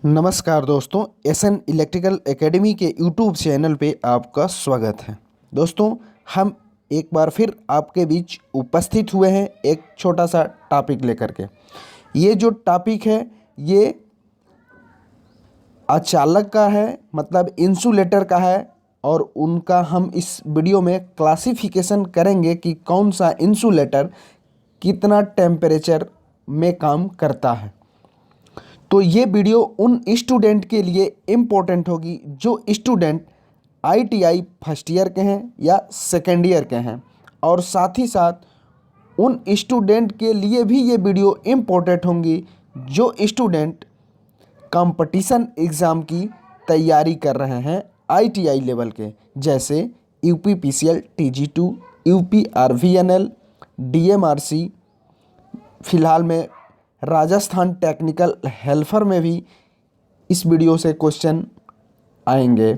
नमस्कार दोस्तों, SN electrical academy के यूट्यूब चैनल पे आपका स्वागत है। दोस्तों, हम एक बार फिर आपके बीच उपस्थित हुए हैं एक छोटा सा टॉपिक लेकर के। ये जो टॉपिक है ये अचालक का है, मतलब इंसुलेटर का है, और उनका हम इस वीडियो में क्लासिफिकेशन करेंगे कि कौन सा इंसुलेटर कितना टेम्परेचर में काम करता है। तो ये वीडियो उन स्टूडेंट के लिए इम्पोर्टेंट होगी जो स्टूडेंट आईटीआई फर्स्ट ईयर के हैं या सेकेंड ईयर के हैं, और साथ ही साथ उन स्टूडेंट के लिए भी ये वीडियो इम्पोर्टेंट होंगी जो स्टूडेंट कंपटीशन एग्ज़ाम की तैयारी कर रहे हैं आईटीआई लेवल के, जैसे यूपीपीसीएल टीजी2, यूपीआरवीएनएल, डीएमआरसी। फ़िलहाल में राजस्थान टेक्निकल हेल्पर में भी इस वीडियो से क्वेश्चन आएंगे।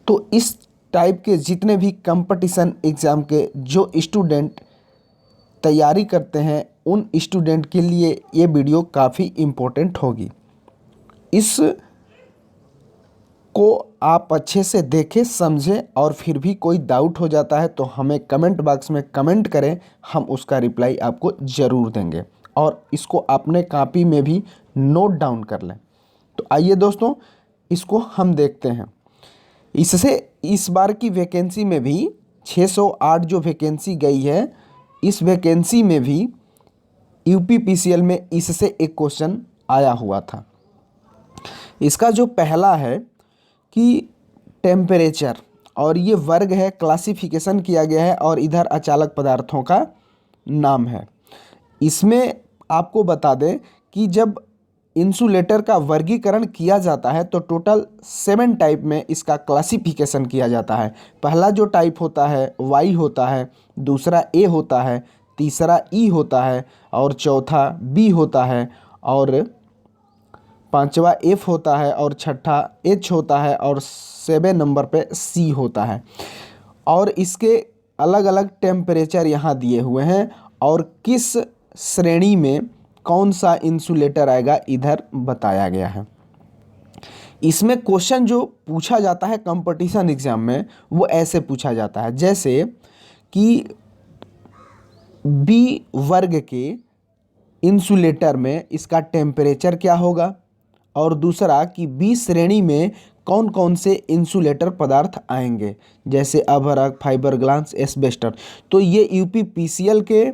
तो इस टाइप के जितने भी कंपटीशन एग्ज़ाम के जो स्टूडेंट तैयारी करते हैं उन स्टूडेंट के लिए ये वीडियो काफ़ी इम्पोर्टेंट होगी। इस को आप अच्छे से देखें, समझें, और फिर भी कोई डाउट हो जाता है तो हमें कमेंट बॉक्स में कमेंट करें, हम उसका रिप्लाई आपको ज़रूर देंगे, और इसको अपने कॉपी में भी नोट डाउन कर लें। तो आइए दोस्तों, इसको हम देखते हैं। इससे इस बार की वैकेंसी में भी 608 जो वैकेंसी गई है, इस वैकेंसी में भी यूपीपीसीएल में इससे एक क्वेश्चन आया हुआ था। इसका जो पहला है कि टेम्परेचर, और ये वर्ग है, क्लासिफिकेशन किया गया है, और इधर अचालक पदार्थों का नाम है। इसमें आपको बता दें कि जब इंसुलेटर का वर्गीकरण किया जाता है तो टोटल 7 टाइप में इसका क्लासिफिकेशन किया जाता है। पहला जो टाइप होता है वाई होता है, दूसरा ए होता है, तीसरा ई होता है, और चौथा बी होता है, और पांचवा एफ होता है, और छठा एच होता है, और 7 नंबर पे सी होता है। और इसके अलग अलग टेम्परेचर यहाँ दिए हुए हैं, और किस श्रेणी में कौन सा इंसुलेटर आएगा इधर बताया गया है। इसमें क्वेश्चन जो पूछा जाता है कंपटीशन एग्जाम में वो ऐसे पूछा जाता है, जैसे कि बी वर्ग के इंसुलेटर में इसका टेम्परेचर क्या होगा, और दूसरा कि बी श्रेणी में कौन कौन से इंसुलेटर पदार्थ आएंगे, जैसे अभरक, फाइबर ग्लास, एस्बेस्टर। तो ये यूपीपीसीएल के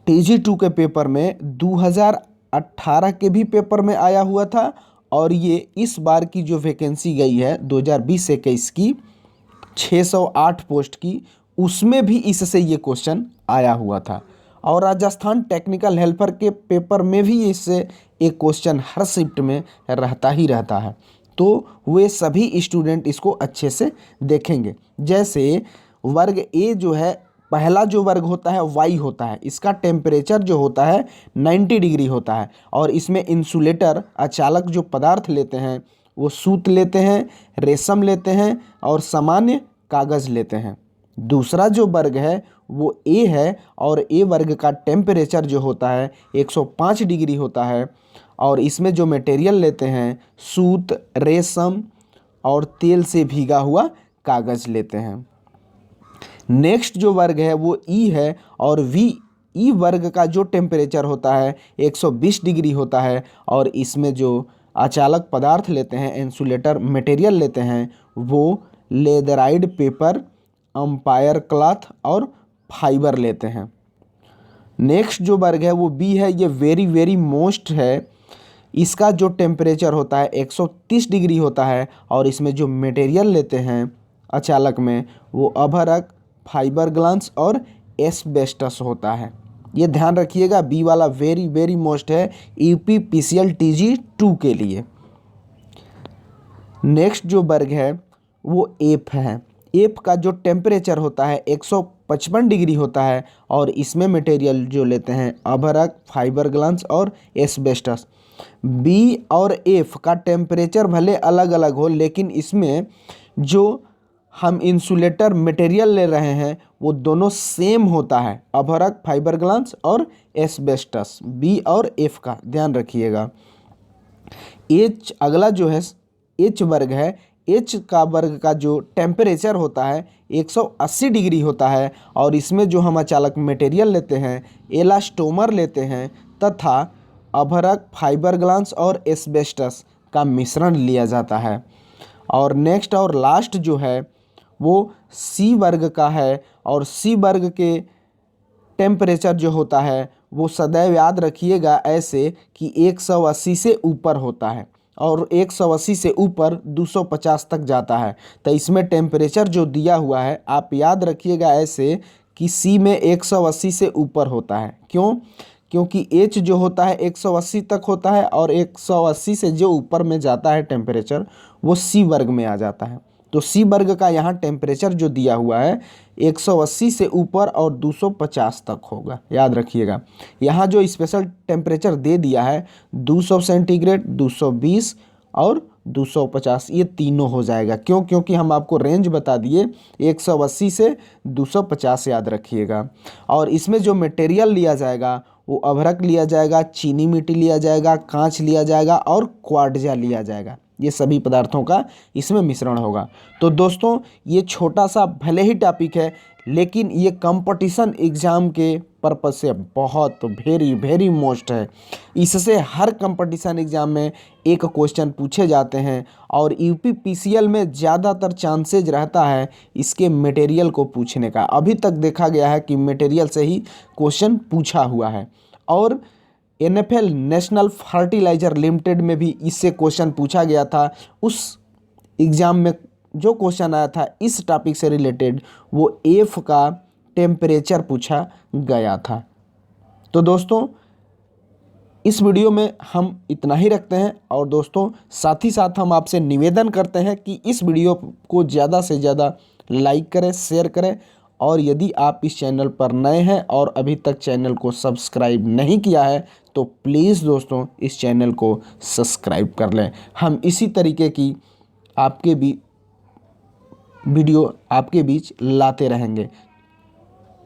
टीजी2 के पेपर में 2018 के भी पेपर में आया हुआ था, और ये इस बार की जो वैकेंसी गई है 2020-21 की 608 पोस्ट की, उसमें भी इससे ये क्वेश्चन आया हुआ था। और राजस्थान टेक्निकल हेल्पर के पेपर में भी इससे एक क्वेश्चन हर शिफ्ट में रहता ही रहता है। तो वे सभी स्टूडेंट इसको अच्छे से देखेंगे। जैसे वर्ग ए जो है, पहला जो वर्ग होता है वाई होता है, इसका टेम्परेचर जो होता है 90 डिग्री होता है, और इसमें इंसुलेटर अचालक जो पदार्थ लेते हैं वो सूत लेते हैं, रेशम लेते हैं, और सामान्य कागज़ लेते हैं। दूसरा जो वर्ग है वो ए है, और ए वर्ग का टेम्परेचर जो होता है 105 डिग्री होता है, और इसमें जो मटेरियल लेते हैं सूत, रेशम, और तेल से भीगा हुआ कागज़ लेते हैं। नेक्स्ट जो वर्ग है वो ई है, और ई वर्ग का जो टेम्परेचर होता है 120 डिग्री होता है, और इसमें जो अचालक पदार्थ लेते हैं, इंसुलेटर मटेरियल लेते हैं, वो लेदराइड पेपर, अम्पायर क्लॉथ, और फाइबर लेते हैं। नेक्स्ट जो वर्ग है वो बी है, ये वेरी वेरी मोस्ट है। इसका जो टेम्परेचर होता है 130 डिग्री होता है, और इसमें जो मटेरियल लेते हैं अचालक में वो अभरक, फाइबर ग्लास, और एस्बेस्टस होता है। ये ध्यान रखिएगा, बी वाला वेरी वेरी मोस्ट है यूपीपीसीएल टीजी2 के लिए। नेक्स्ट जो वर्ग है वो एफ है। एफ का जो टेम्परेचर होता है 155 डिग्री होता है, और इसमें मटेरियल जो लेते हैं अभरक, फाइबर ग्लास, और एस्बेस्टस। बी और एफ का टेम्परेचर भले अलग अलग हो, लेकिन इसमें जो हम इंसुलेटर मटेरियल ले रहे हैं वो दोनों सेम होता है, अभरक, फाइबर ग्लास, और एस्बेस्टस। बी और एफ का ध्यान रखिएगा। एच अगला जो है एच वर्ग है, एच का वर्ग का जो टेम्परेचर होता है 180 डिग्री होता है और इसमें जो हम अचालक मटेरियल लेते हैं एलास्टोमर लेते हैं तथा अभ्रक, फाइबरग्लास और एस्बेस्टस का मिश्रण लिया जाता है। और नेक्स्ट और लास्ट जो है वो सी वर्ग का है और सी वर्ग के टेम्परेचर जो होता है वो सदैव याद रखिएगा ऐसे कि 180 से ऊपर होता है और 180 से ऊपर 250 तक जाता है। तो इसमें टेम्परेचर जो दिया हुआ है आप याद रखिएगा ऐसे कि सी में 180 से ऊपर होता है। क्यों? क्योंकि एच जो होता है 180 तक होता है और 180 से जो ऊपर में जाता है टेम्परेचर वो सी वर्ग में आ जाता है। तो सी वर्ग का यहाँ टेम्परेचर जो दिया हुआ है 180 से ऊपर और 250 तक होगा, याद रखिएगा। यहाँ जो स्पेशल टेम्परेचर दे दिया है 200 सेंटीग्रेड, 220 और 250, ये तीनों हो जाएगा। क्यों? क्योंकि हम आपको रेंज बता दिए 180 से 250, याद रखिएगा। और इसमें जो मटेरियल लिया जाएगा वो अभ्रक लिया जाएगा, चीनी मिट्टी लिया जाएगा, कांच लिया जाएगा और क्वार्ट्ज लिया जाएगा। ये सभी पदार्थों का इसमें मिश्रण होगा। तो दोस्तों ये छोटा सा भले ही टॉपिक है लेकिन ये कंपटीशन एग्ज़ाम के पर्पज़ से बहुत वेरी मोस्ट है। इससे हर कंपटीशन एग्ज़ाम में एक क्वेश्चन पूछे जाते हैं और यूपीपीसीएल में ज़्यादातर चांसेज रहता है इसके मटेरियल को पूछने का। अभी तक देखा गया है कि मटेरियल से ही क्वेश्चन पूछा हुआ है और NFL नेशनल फर्टिलाइजर लिमिटेड में भी इससे क्वेश्चन पूछा गया था। उस एग्ज़ाम में जो क्वेश्चन आया था इस टॉपिक से रिलेटेड वो एफ का टेम्परेचर पूछा गया था। तो दोस्तों इस वीडियो में हम इतना ही रखते हैं और दोस्तों साथ ही साथ हम आपसे निवेदन करते हैं कि इस वीडियो को ज़्यादा से ज़्यादा लाइक करें, शेयर करें और यदि आप इस चैनल पर नए हैं और अभी तक चैनल को सब्सक्राइब नहीं किया है तो प्लीज़ दोस्तों इस चैनल को सब्सक्राइब कर लें। हम इसी तरीके की आपके भी वीडियो आपके बीच लाते रहेंगे।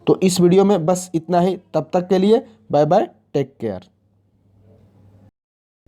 तो इस वीडियो में बस इतना ही, तब तक के लिए बाय बाय, टेक केयर।